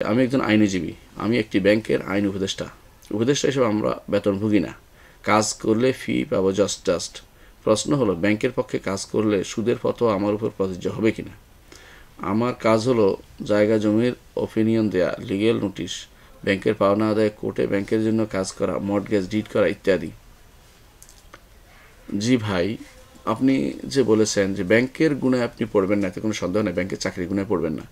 আমি একজন আইনজীবী, আমি একটি ব্যাংকের আইন উপদেষ্টা। উপদেষ্টা হিসেবে আমরা বেতনভোগী না, কাজ করলে ফি পাবো জাস্ট। প্রশ্ন হলো, ব্যাংকের পক্ষে কাজ করলে সুদের ফতোয়া আমার উপর প্রযোজ্য হবে কিনা। আমার কাজ হলো জায়গা জমির অপিনিয়ন দেয়া, লিগেল নোটিশ, ব্যাংকের পাওনা আদায়, কোর্টে ব্যাংকের জন্য কাজ করা, মর্টগেজ ডিড করা ইত্যাদি। জি ভাই, আপনি যে বলেছেন যে ব্যাংকের গুণে আপনি পড়বেন না, এতে কোনো সন্দেহ নেই, ব্যাংকের চাকরির গুণে পড়বেন না।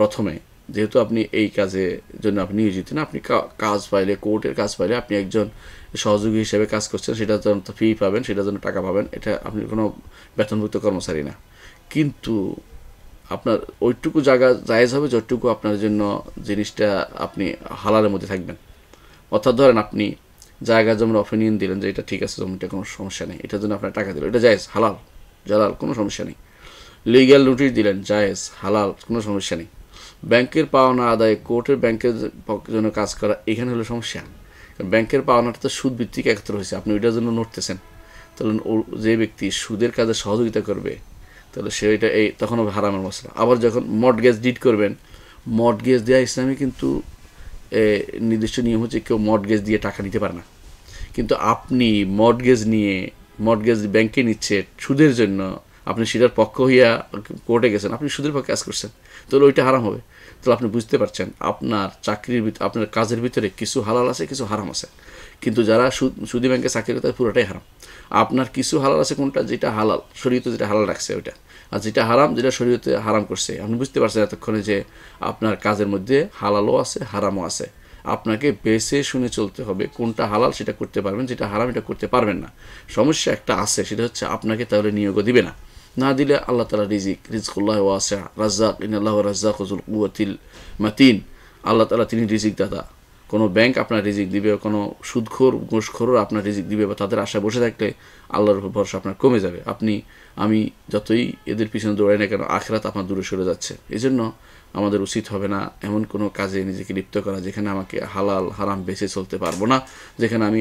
প্রথমে যেহেতু আপনি এই কাজের জন্য আপনি নিয়োজিত না, আপনি কাজ পাইলে, কোর্টের কাজ পাইলে আপনি একজন সহযোগী হিসেবে কাজ করছেন, সেটার জন্য ফি পাবেন, সেটার জন্য টাকা পাবেন, এটা আপনি কোনো বেতনভুক্ত কর্মচারী না। কিন্তু আপনার ওইটুকু জায়গা জায়েজ হবে যতটুকু আপনার জন্য জিনিসটা আপনি হালালের মধ্যে থাকবেন। অর্থাৎ ধরেন আপনি জায়গা জমির অপিনিয়ন দিলেন যে এটা ঠিক আছে, জমিটা কোনো সমস্যা নেই, এটার জন্য আপনার টাকা দিল, এটা জায়েজ, হালাল, জালাল, কোনো সমস্যা নেই। লিগ্যাল নোটিশ দিলেন, জায়েজ, হালাল, কোনো সমস্যা নেই। ব্যাংকের পাওনা আদায়, কোর্টের ব্যাংকের জন্য কাজ করা, এখানে হলো সমস্যা। ব্যাংকের পাওনাটা তো সুদ ভিত্তিক একত্র হয়েছে, আপনি ওইটার জন্য নড়তেছেন, তাহলে যে ব্যক্তি সুদের কাজে সহযোগিতা করবে তাহলে সে এটা তখন হবে হারামের মশলা। আবার যখন মর্টগেজ ডিড করবেন, মর্টগেজ দেওয়া ইসলামে কিন্তু নির্দিষ্ট নিয়ম হচ্ছে কেউ মর্টগেজ দিয়ে টাকা নিতে পারে না। কিন্তু আপনি মর্টগেজ ব্যাংকে নিচ্ছে সুদের জন্য, আপনি সেটার পক্ষ হইয়া কোর্টে গেছেন, আপনি সুদের পক্ষে কাজ করছেন, তাহলে ওইটা হারাম হবে। তাহলে আপনি বুঝতে পারছেন আপনার চাকরির ভিতরে, আপনার কাজের ভিতরে কিছু হালাল আছে, কিছু হারাম আছে। কিন্তু যারা সুদী ব্যাংকে চাকরি করে তাদের পুরোটাই হারাম। আপনার কিছু হালাল আছে, কোনটা যেটা হালাল, শরীয়তে যেটা হালাল রাখছে ওইটা, আর যেটা হারাম, যেটা শরীয়তে হারাম করছে। আপনি বুঝতে পারছেন এতক্ষণে যে আপনার কাজের মধ্যে হালালও আছে, হারামও আছে। আপনাকে বেছে শুনে চলতে হবে, কোনটা হালাল সেটা করতে পারবেন, যেটা হারাম এটা করতে পারবেন না। সমস্যা একটা আছে, সেটা হচ্ছে আপনাকে তাহলে নিয়োগও দিবে না। না দিলে আল্লাহ তাআলা রিজকুল্লাহ ওয়াসিআ, রাজ্জাক, ইন্নাল্লাহু রাজ্জাকু যুল কুওয়াতিল মাতিন। আল্লাহ তাআলা তিনি রিজিক দাতা। কোনো ব্যাংক আপনার রিজিক দিবে, কোনো সুদখোর ঘুষখোরও আপনার রিজিক দিবে, বা তাদের আশায় বসে থাকলে আল্লাহর উপর ভরসা আপনার কমে যাবে। আমি যতই এদের পিছনে দৌড়াই না কেন, আখিরাত আপনার দূরে সরে যাচ্ছে। এই জন্য আমাদের উচিত হবে না এমন কোনো কাজে নিজেকে লিপ্ত করা যেখানে আমাকে হালাল হারাম বেছে চলতে পারবো না, যেখানে আমি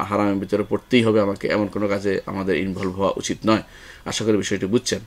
হারামের ভিতরে পড়তেই হবে আমাকে, এমন কোনো কাজে আমাদের ইনভলভ হওয়া উচিত নয়। আশা করি বিষয়টি বুঝছেন।